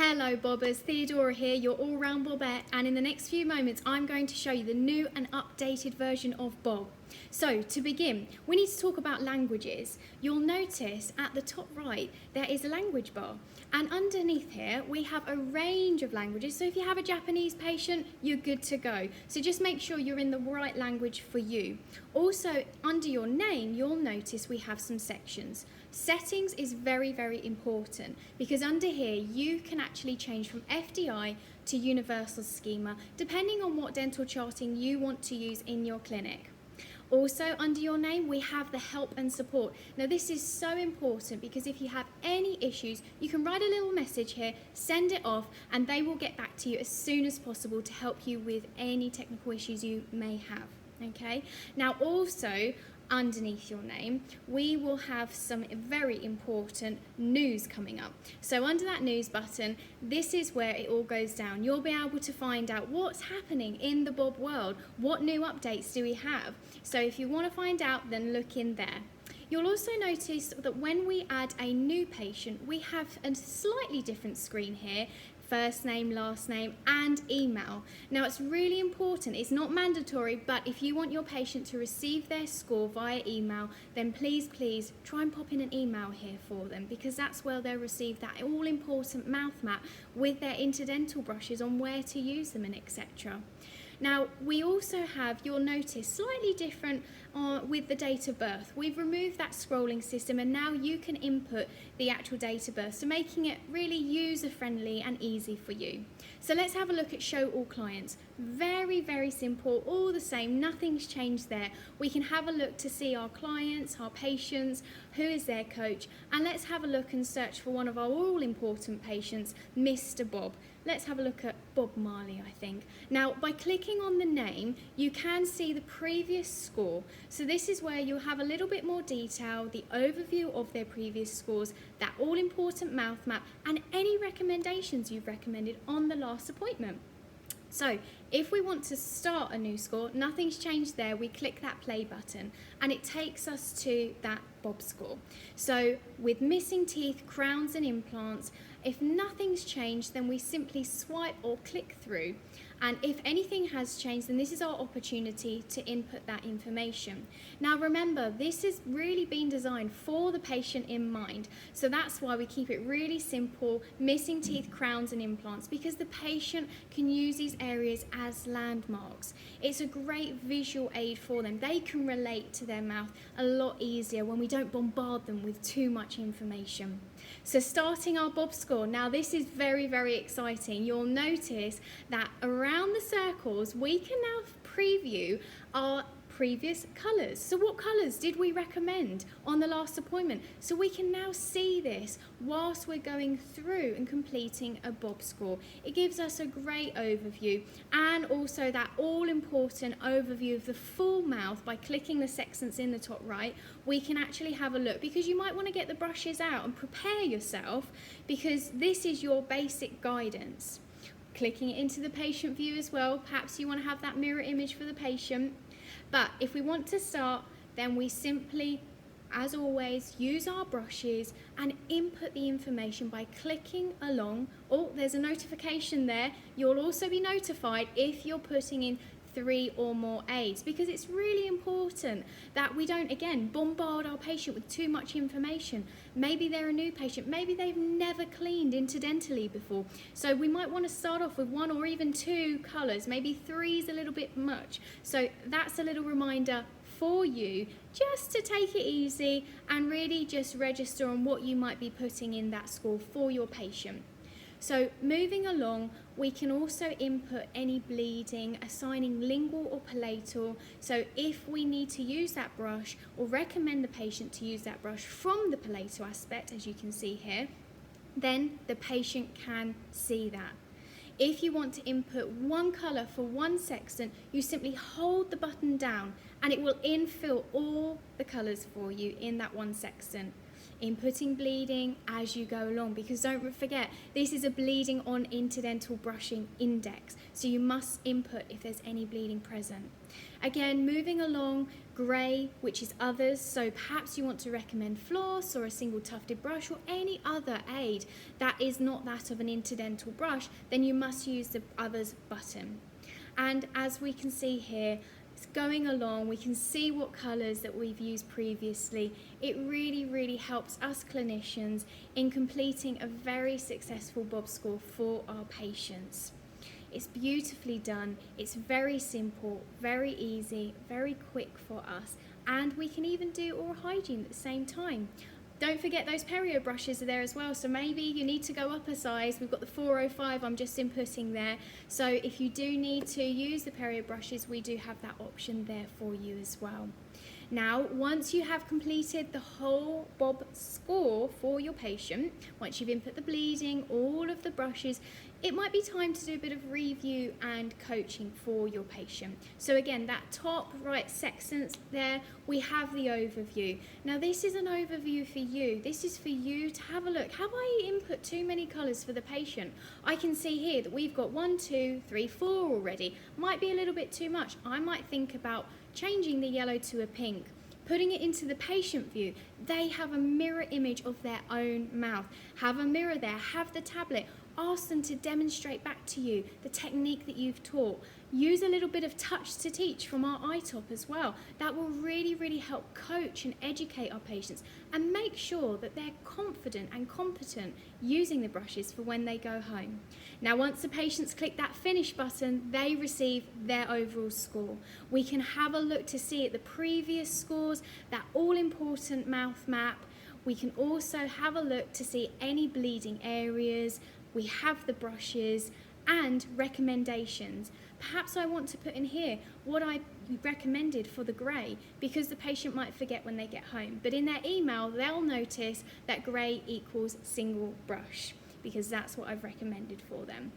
Hello Bobbers, Theodora here, your all-round Bobbette, and in the next few moments I'm going to show you the new and updated version of Bob. So to begin, we need to talk about languages. You'll notice at the top right there is a language bar, and underneath here we have a range of languages. So if you have a Japanese patient, you're good to go. So just make sure you're in the right language for you. Also, under your name, you'll notice we have some sections. Settings is very, very important because under here you can actually change from FDI to universal schema depending on what dental charting you want to use in your clinic. Also, under your name, we have the help and support. Now, this is so important because if you have any issues, you can write a little message here, send it off, and they will get back to you as soon as possible to help you with any technical issues you may have. Okay? Now, also, underneath your name, we will have some very important news coming up. So under that news button, this is where it all goes down. You'll be able to find out what's happening in the Bob world. What new updates do we have? So if you want to find out, then look in there. You'll also notice that when we add a new patient, we have a slightly different screen here. First name, last name, and email. Now it's really important, it's not mandatory, but if you want your patient to receive their score via email, then please try and pop in an email here for them because that's where they'll receive that all important mouth map with their interdental brushes on where to use them and etc. Now, we also have, you'll notice, slightly different with the date of birth. We've removed that scrolling system and now you can input the actual date of birth, so making it really user-friendly and easy for you. So let's have a look at show all clients. Very, very simple, all the same, nothing's changed there. We can have a look to see our clients, our patients, who is their coach, and let's have a look and search for one of our all-important patients, Mr. Bob. Let's have a look at Bob Marley, I think. Now, by clicking on the name, you can see the previous score. So this is where you'll have a little bit more detail, the overview of their previous scores, that all-important mouth map, and any recommendations you've recommended on the last appointment. So if we want to start a new score, nothing's changed there, we click that play button and it takes us to that Bob score. So with missing teeth, crowns and implants, if nothing's changed, then we simply swipe or click through. And if anything has changed, then this is our opportunity to input that information. Now remember, this has really been designed for the patient in mind. So that's why we keep it really simple, missing teeth, crowns and implants, because the patient can use these areas as landmarks. It's a great visual aid for them. They can relate to their mouth a lot easier when we don't bombard them with too much information. So starting our Bob score, now this is very, very exciting. You'll notice that around the circles, we can now preview our previous colours. So what colours did we recommend on the last appointment? So we can now see this whilst we're going through and completing a Bob score. It gives us a great overview and also that all-important overview of the full mouth. By clicking the sections in the top right, we can actually have a look because you might want to get the brushes out and prepare yourself because this is your basic guidance. Clicking it into the patient view as well, perhaps you want to have that mirror image for the patient. But if we want to start, then we simply, as always, use our brushes and input the information by clicking along. Oh, there's a notification there. You'll also be notified if you're putting in 3 or more aids because it's really important that we don't, again, bombard our patient with too much information. Maybe they're a new patient, maybe they've never cleaned interdentally before. So we might want to start off with 1 or even 2 colours, maybe 3 is a little bit much. So that's a little reminder for you just to take it easy and really just register on what you might be putting in that score for your patient. So moving along, we can also input any bleeding, assigning lingual or palatal. So if we need to use that brush or recommend the patient to use that brush from the palatal aspect, as you can see here, then the patient can see that. If you want to input one colour for one sextant, you simply hold the button down and it will infill all the colours for you in that one sextant. inputting bleeding as you go along, because don't forget, this is a bleeding on interdental brushing index, so you must input if there's any bleeding present. Again, moving along, grey, which is others, so perhaps you want to recommend floss or a single tufted brush or any other aid that is not that of an interdental brush, then you must use the others button. And as we can see here, going along, we can see what colours that we've used previously. It really helps us clinicians in completing a very successful Bob score for our patients. It's beautifully done, it's very simple, very easy, very quick for us, and we can even do oral hygiene at the same time. Don't forget those perio brushes are there as well, so maybe you need to go up a size. We've got the 405 I'm just inputting there, so if you do need to use the perio brushes, we do have that option there for you as well. Now, once you have completed the whole Bob score for your patient, once you've input the bleeding, all of the brushes, it might be time to do a bit of review and coaching for your patient. So again, that top right section there, we have the overview. Now this is an overview for you. This is for you to have a look. Have I input too many colours for the patient? I can see here that we've got 1, 2, 3, 4 already. Might be a little bit too much. I might think about changing the yellow to a pink. Putting it into the patient view, they have a mirror image of their own mouth. Have a mirror there, have the tablet. Ask them to demonstrate back to you the technique that you've taught. Use a little bit of touch to teach from our iTop as well. That will really help coach and educate our patients and make sure that they're confident and competent using the brushes for when they go home. Now, once the patients click that finish button, they receive their overall score. We can have a look to see at the previous scores, that all-important mouth map. We can also have a look to see any bleeding areas. We have the brushes and recommendations. Perhaps I want to put in here what I recommended for the grey, because the patient might forget when they get home. But in their email, they'll notice that grey equals single brush, because that's what I've recommended for them.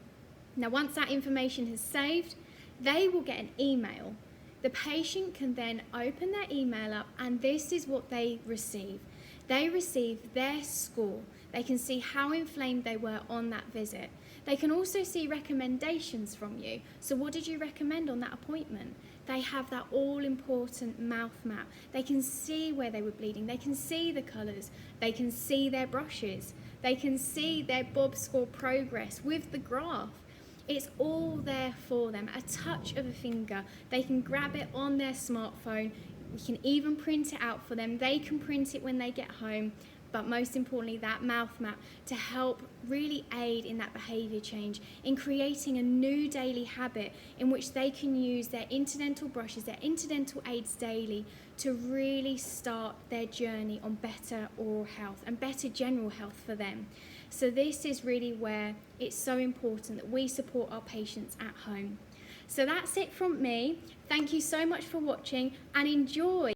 Now, once that information is saved, they will get an email. The patient can then open their email up, and this is what they receive. They receive their score. They can see how inflamed they were on that visit. They can also see recommendations from you. So what did you recommend on that appointment? They have that all-important mouth map. They can see where they were bleeding. They can see the colours. They can see their brushes. They can see their Bob score progress with the graph. It's all there for them. A touch of a finger. They can grab it on their smartphone. We can even print it out for them. They can print it when they get home. But most importantly, that mouth map to help really aid in that behaviour change, in creating a new daily habit in which they can use their interdental brushes, their interdental aids daily, to really start their journey on better oral health and better general health for them. So this is really where it's so important that we support our patients at home. So that's it from me. Thank you so much for watching, and enjoy